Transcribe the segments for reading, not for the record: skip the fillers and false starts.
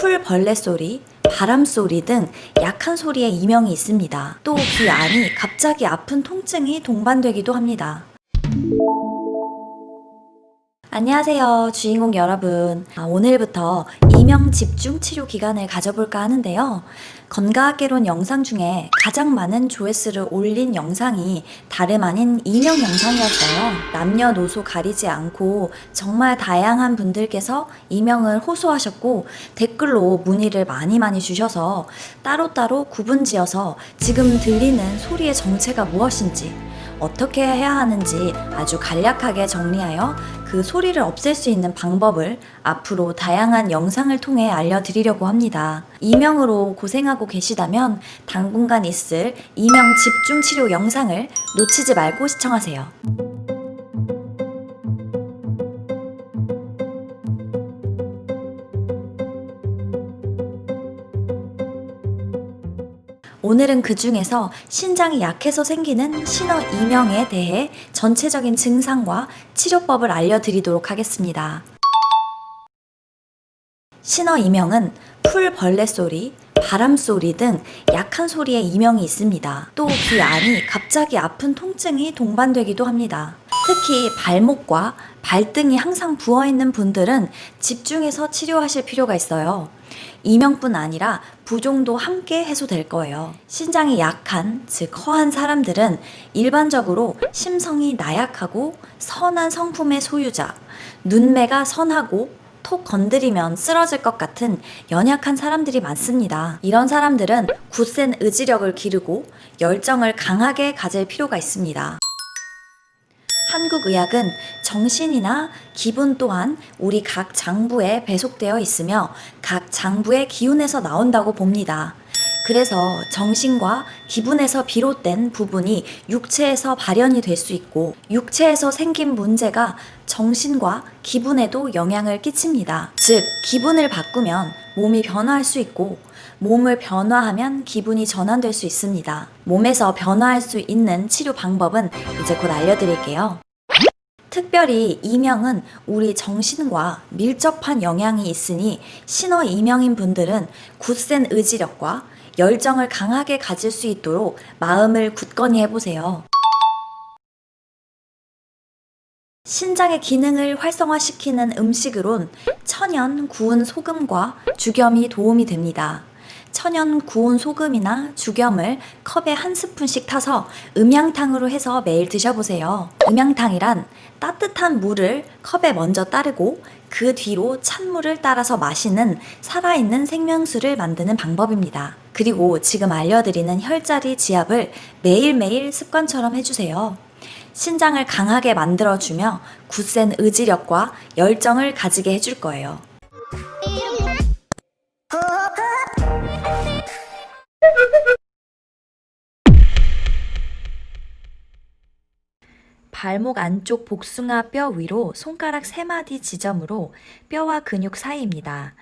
풀 벌레 소리, 바람 소리 등 약한 소리에 이명이 있습니다. 또 귀 안이 갑자기 아픈 통증이 동반되기도 합니다. 안녕하세요, 주인공 여러분. 오늘부터 이명 집중 치료 기간을 가져볼까 하는데요. 건강학개론 영상 중에 가장 많은 조회수를 올린 영상이 다름 아닌 이명 영상이었어요. 남녀노소 가리지 않고 정말 다양한 분들께서 이명을 호소하셨고 댓글로 문의를 많이 주셔서 따로따로 구분지어서 지금 들리는 소리의 정체가 무엇인지 어떻게 해야 하는지 아주 간략하게 정리하여 그 소리를 없앨 수 있는 방법을 앞으로 다양한 영상을 통해 알려드리려고 합니다. 이명으로 고생하고 계시다면 당분간 있을 이명 집중 치료 영상을 놓치지 말고 시청하세요. 오늘은 그 중에서 신장이 약해서 생기는 신어 이명에 대해 전체적인 증상과 치료법을 알려드리도록 하겠습니다. 신어 이명은 풀 벌레 소리, 바람 소리 등 약한 소리에 이명이 있습니다. 또 귀 안이 갑자기 아픈 통증이 동반되기도 합니다. 특히 발목과 발등이 항상 부어있는 분들은 집중해서 치료하실 필요가 있어요. 이명뿐 아니라 부종도 함께 해소될 거예요. 신장이 약한, 즉 허한 사람들은 일반적으로 심성이 나약하고 선한 성품의 소유자, 눈매가 선하고 톡 건드리면 쓰러질 것 같은 연약한 사람들이 많습니다. 이런 사람들은 굳센 의지력을 기르고 열정을 강하게 가질 필요가 있습니다. 한국의학은 정신이나 기분 또한 우리 각 장부에 배속되어 있으며 각 장부의 기운에서 나온다고 봅니다. 그래서 정신과 기분에서 비롯된 부분이 육체에서 발현이 될 수 있고 육체에서 생긴 문제가 정신과 기분에도 영향을 끼칩니다. 즉, 기분을 바꾸면 몸이 변화할 수 있고 몸을 변화하면 기분이 전환될 수 있습니다. 몸에서 변화할 수 있는 치료 방법은 이제 곧 알려드릴게요. 특별히 이명은 우리 정신과 밀접한 영향이 있으니 신어 이명인 분들은 굳센 의지력과 열정을 강하게 가질 수 있도록 마음을 굳건히 해보세요. 신장의 기능을 활성화시키는 음식으론 천연 구운 소금과 죽염이 도움이 됩니다. 천연 구운 소금이나 죽염을 컵에 한 스푼씩 타서 음양탕으로 해서 매일 드셔보세요. 음양탕이란 따뜻한 물을 컵에 먼저 따르고 그 뒤로 찬물을 따라서 마시는 살아있는 생명수를 만드는 방법입니다. 그리고 지금 알려드리는 혈자리 지압을 매일매일 습관처럼 해주세요. 신장을 강하게 만들어주며 굳센 의지력과 열정을 가지게 해줄 거예요. 발목 안쪽 복숭아 뼈 위로 손가락 3마디 지점으로 뼈와 근육 사이입니다.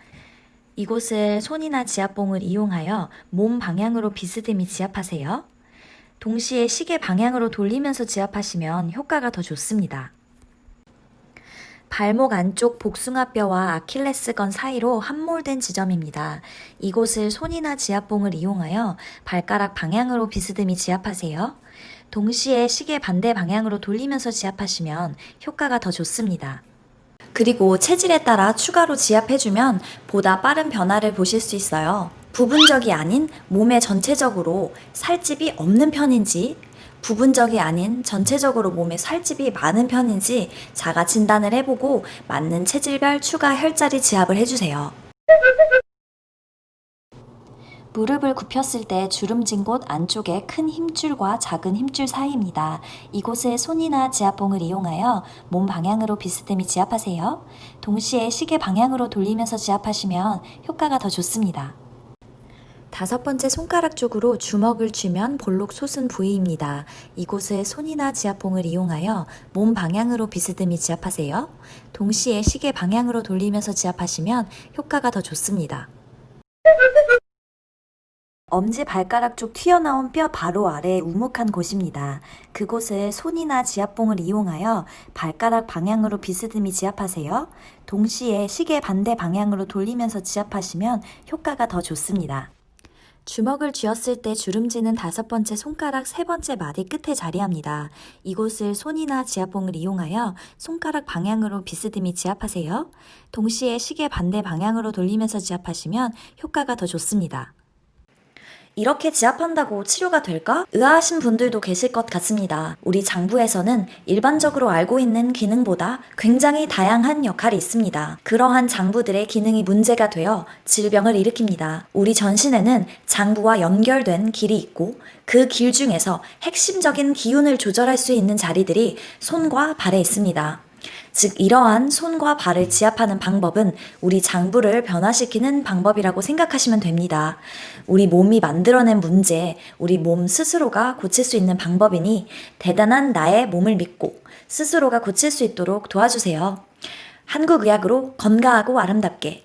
이곳을 손이나 지압봉을 이용하여 몸 방향으로 비스듬히 지압하세요. 동시에 시계 방향으로 돌리면서 지압하시면 효과가 더 좋습니다. 발목 안쪽 복숭아뼈와 아킬레스건 사이로 함몰된 지점입니다. 이곳을 손이나 지압봉을 이용하여 발가락 방향으로 비스듬히 지압하세요. 동시에 시계 반대 방향으로 돌리면서 지압하시면 효과가 더 좋습니다. 그리고 체질에 따라 추가로 지압해주면 보다 빠른 변화를 보실 수 있어요. 부분적이 아닌 몸의 전체적으로 살집이 없는 편인지 부분적이 아닌 전체적으로 몸에 살집이 많은 편인지 자가 진단을 해보고 맞는 체질별 추가 혈자리 지압을 해주세요. 무릎을 굽혔을 때 주름진 곳 안쪽에 큰 힘줄과 작은 힘줄 사이입니다. 이곳에 손이나 지압봉을 이용하여 몸 방향으로 비스듬히 지압하세요. 동시에 시계 방향으로 돌리면서 지압하시면 효과가 더 좋습니다. 5번째 손가락 쪽으로 주먹을 쥐면 볼록 솟은 부위입니다. 이곳에 손이나 지압봉을 이용하여 몸 방향으로 비스듬히 지압하세요. 동시에 시계 방향으로 돌리면서 지압하시면 효과가 더 좋습니다. 엄지 발가락 쪽 튀어나온 뼈 바로 아래 우묵한 곳입니다. 그곳을 손이나 지압봉을 이용하여 발가락 방향으로 비스듬히 지압하세요. 동시에 시계 반대 방향으로 돌리면서 지압하시면 효과가 더 좋습니다. 주먹을 쥐었을 때 주름지는 5번째 손가락 3번째 마디 끝에 자리합니다. 이곳을 손이나 지압봉을 이용하여 손가락 방향으로 비스듬히 지압하세요. 동시에 시계 반대 방향으로 돌리면서 지압하시면 효과가 더 좋습니다. 이렇게 지압한다고 치료가 될까? 의아하신 분들도 계실 것 같습니다. 우리 장부에서는 일반적으로 알고 있는 기능보다 굉장히 다양한 역할이 있습니다. 그러한 장부들의 기능이 문제가 되어 질병을 일으킵니다. 우리 전신에는 장부와 연결된 길이 있고 그 길 중에서 핵심적인 기운을 조절할 수 있는 자리들이 손과 발에 있습니다. 즉 이러한 손과 발을 지압하는 방법은 우리 장부를 변화시키는 방법이라고 생각하시면 됩니다. 우리 몸이 만들어낸 문제, 우리 몸 스스로가 고칠 수 있는 방법이니 대단한 나의 몸을 믿고 스스로가 고칠 수 있도록 도와주세요. 한국의학으로 건강하고 아름답게